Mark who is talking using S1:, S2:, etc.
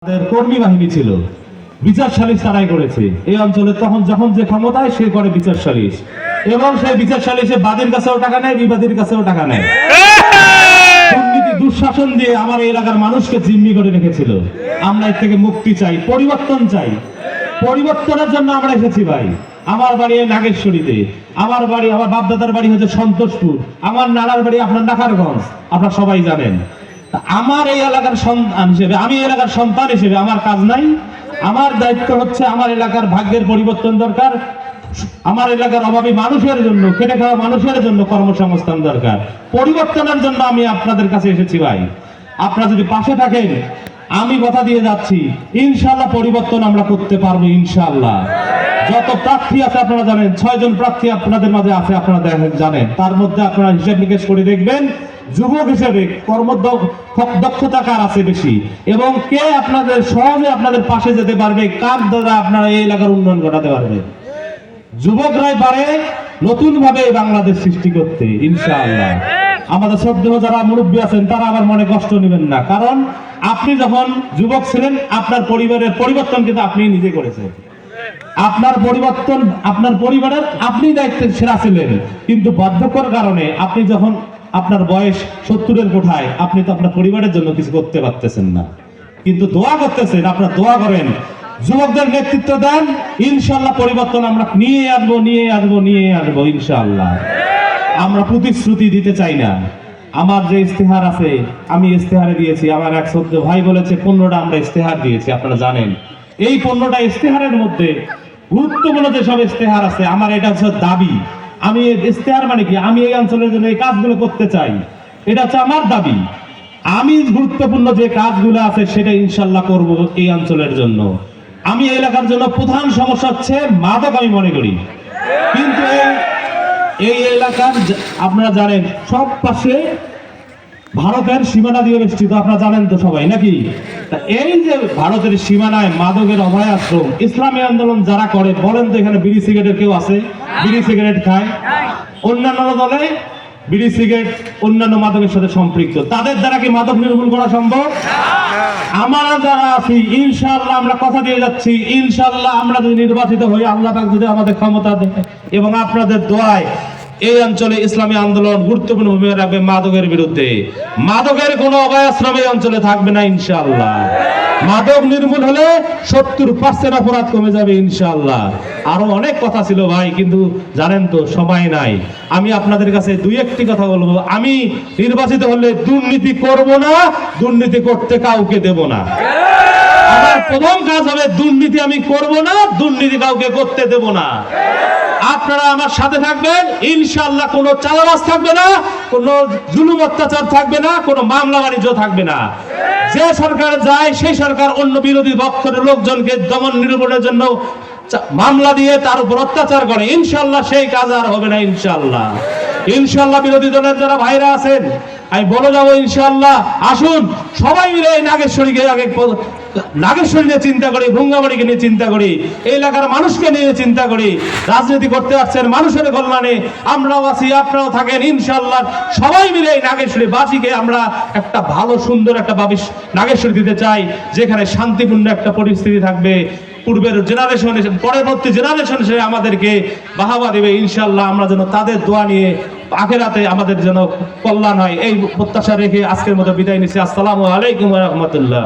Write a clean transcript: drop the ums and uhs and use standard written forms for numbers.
S1: তাদের কর্মী বাহিনী ছিল, বিচার সালিশ তারাই করেছে এই অঞ্চলে। তখন যখন যে ক্ষমতায় সে করে বিচার সালিশ, এবং সেই বিচার সালিশে বাদীর কাছেও টাকা নেয়, বিবাদীর কাছেও টাকা নেয়। দুর্নীতি দুঃশাসন দিয়ে আমার এই এলাকার মানুষকে জিম্মি করে রেখেছিল। আমরা এর থেকে মুক্তি চাই, পরিবর্তন চাই। পরিবর্তনের জন্য আমরা এসেছি ভাই। আমার বাড়ি নাগেশ্বরীতে, আমার বাপদাদার বাড়ি হচ্ছে সন্তোষপুর, আমার নানার বাড়ি আপনার নাকারগঞ্জ, আপনারা সবাই জানেন। আমার এই এলাকার সন্তান হিসেবে, আমি এলাকার সন্তান হিসেবে আমার কাজ নাই। আমার দায়িত্ব হচ্ছে আমার এলাকার ভাগ্যের পরিবর্তন দরকার, আমার এলাকার অভাবী মানুষের জন্য, খেটে খাওয়া মানুষের জন্য কর্মসংস্থান দরকার। পরিবর্তনের জন্য আমি আপনাদের কাছে এসেছি ভাই। আপনারা যদি পাশে থাকেন, আমি কথা দিয়ে যাচ্ছি ইনশাআল্লাহ পরিবর্তন আমরা করতে পারবো ইনশাআল্লাহ। যত প্রার্থী আছে আপনারা জানেন, 6 জন প্রার্থী আপনাদের মাঝে আছে, আপনারা জানেন। তার মধ্যে আপনারা হিসাব নিকেশ করে দেখবেন যুবক হিসেবে কর্মদক্ষতা কার আছে বেশি, এবং কে আপনাদের সহজে আপনাদের পাশে যেতে পারবে, কার দ্বারা আপনারা এই এলাকার উন্নয়ন ঘটাতে পারবে। যুবকরাই পারে নতুন ভাবে বাংলাদেশ সৃষ্টি করতে ইনশাআল্লাহ। আমাদের শ্রদ্ধেয় যারা মুরব্বী আছেন তারা আবার মনে কষ্ট নেবেন না, কারণ আপনি যখন যুবক ছিলেন আপনার পরিবারের পরিবর্তন কিন্তু আপনি নিজে করেছেন। আপনার পরিবর্তন আপনার পরিবারের আপনি দায়িত্বের সেরা ছিলেন, কিন্তু বার্ধক্যের কারণে আপনি যখন আপনার বয়স 70-এর কোঠায়, আপনি তো আপনার পরিবারের জন্য কিছু করতে পারতেছেন না, কিন্তু দোয়া করতেছেন। আপনারা দোয়া করেন, যুবকদের নেতৃত্ব দেন, ইনশাআল্লাহ পরিবর্তন আমরা নিয়ে আসবো ইনশাআল্লাহ। আমরা প্রতিশ্রুতি দিতে চাই না। আমার যে ইস্তেহার আছে আমি ইস্তেহারে দিয়েছি, আমার এক শ্রদ্ধ ভাই বলেছে 15টা আমরা ইস্তেহার দিয়েছি, আপনারা জানেন। এই 15টা ইস্তেহারের মধ্যে গুরুত্বপূর্ণ যেসব ইস্তেহার আছে, আমার এটা হচ্ছে দাবি। আমি ইস্তেহার মানে কি, আমি এই অঞ্চলের জন্য এই কাজগুলো করতে চাই, এটা হচ্ছে আমার দাবি। আমি গুরুত্বপূর্ণ যে কাজগুলো আছে সেটা ইনশাআল্লাহ করব এই অঞ্চলের জন্য। আমি এই এলাকার জন্য প্রধান সমস্যা হচ্ছে মাদক, আমি মনে করি। কিন্তু এই এলাকার আপনারা জানেন সব পাশে ভারতের সীমানা দিয়ে বেষ্টিত, আপনারা জানেন তো সবাই নাকি। এই যে ভারতের সীমানায় মাদকের অভয় আশ্রম, ইসলামী আন্দোলন যারা করে, বলেন তো এখানে বিড়ি সিগারেটের কেউ আছে? বিড়ি সিগারেট খায়, অন্যান্য দলে বিড়ি সিগারেট অন্যান্য মাদকের সাথে সম্পৃক্ত, তাদের দ্বারা কি মাদক নির্মূল করা সম্ভব? আমরা যারা আছি ইনশাআল্লাহ, আমরা কথা দিয়ে যাচ্ছি ইনশাআল্লাহ, আমরা যদি নির্বাচিত হই, আল্লাহ পাক যদি আমাদের ক্ষমতা দেয় এবং আপনাদের দোয়ায়, এই অঞ্চলে ইসলামী আন্দোলন গুরুত্বপূর্ণ ভূমিকা রাখবে মাদকের বিরুদ্ধে। মাদকের কোনো অভয় আশ্রম এই অঞ্চলে থাকবে না ইনশাআল্লাহ। মাদক নির্মূল হলে 70% অপরাধ কমে যাবে ইনশাআল্লাহ। আরো অনেক কথা ছিল ভাই, কিন্তু জানেন তো সময় নাই। আমি আপনাদের কাছে 2-1টি কথা বলবো। আমি নির্বাচিত হলে দুর্নীতি করব না, দুর্নীতি করতে কাউকে দেব না। আমার প্রথম কাজ হবে দুর্নীতি আমি করব না, দুর্নীতি কাউকে করতে দেব না। আপনারা আমার সাথে থাকবেন ইনশাআল্লাহ। কোনো চাঁদাবাজ থাকবে না, কোনো জুলুম অত্যাচার থাকবে না, কোনো মামলা বাণিজ্য থাকবে না। যে সরকার যায় সেই সরকার অন্য বিরোধী পক্ষের লোকজনকে দমন নিরূপণের জন্য মামলা দিয়ে তার উপর অত্যাচার করে, ইনশাআল্লাহ সেই কাজ আর হবে না ইনশাআল্লাহ। ইনশাআল্লাহ বিরোধী দলের যারা ভাইরা আছেন আমি বলে যাবো ইনশাআল্লাহ, আসুন সবাই মিলে নাগেশ্বরীকে আগে, নাগেশ্বরী নিয়ে চিন্তা করি, ভুঙ্গাবাড়িকে নিয়ে চিন্তা করি, এই এলাকার মানুষকে নিয়ে চিন্তা করি। রাজনীতি করতে আসছেন মানুষের কল্যাণে, আমরাও আছি, আপনারাও থাকেন ইনশাআল্লাহ। সবাই মিলে এই নাগেশ্বরী বাসীকে আমরা একটা ভালো সুন্দর একটা নাগেশ্বরী দিতে চাই, যেখানে শান্তিপূর্ণ একটা পরিস্থিতি থাকবে। পূর্বের জেনারেশন, পরবর্তী জেনারেশন সে আমাদেরকে বাহাবা দেবে ইনশাআল্লাহ। আমরা যেন তাদের দোয়া নিয়ে আখিরাতে আমাদের যেন কল্যাণ হয়, এই প্রত্যাশা রেখে আজকের মতো বিদায় নিচ্ছি। আসসালামু আলাইকুম ওয়া রাহমাতুল্লাহ।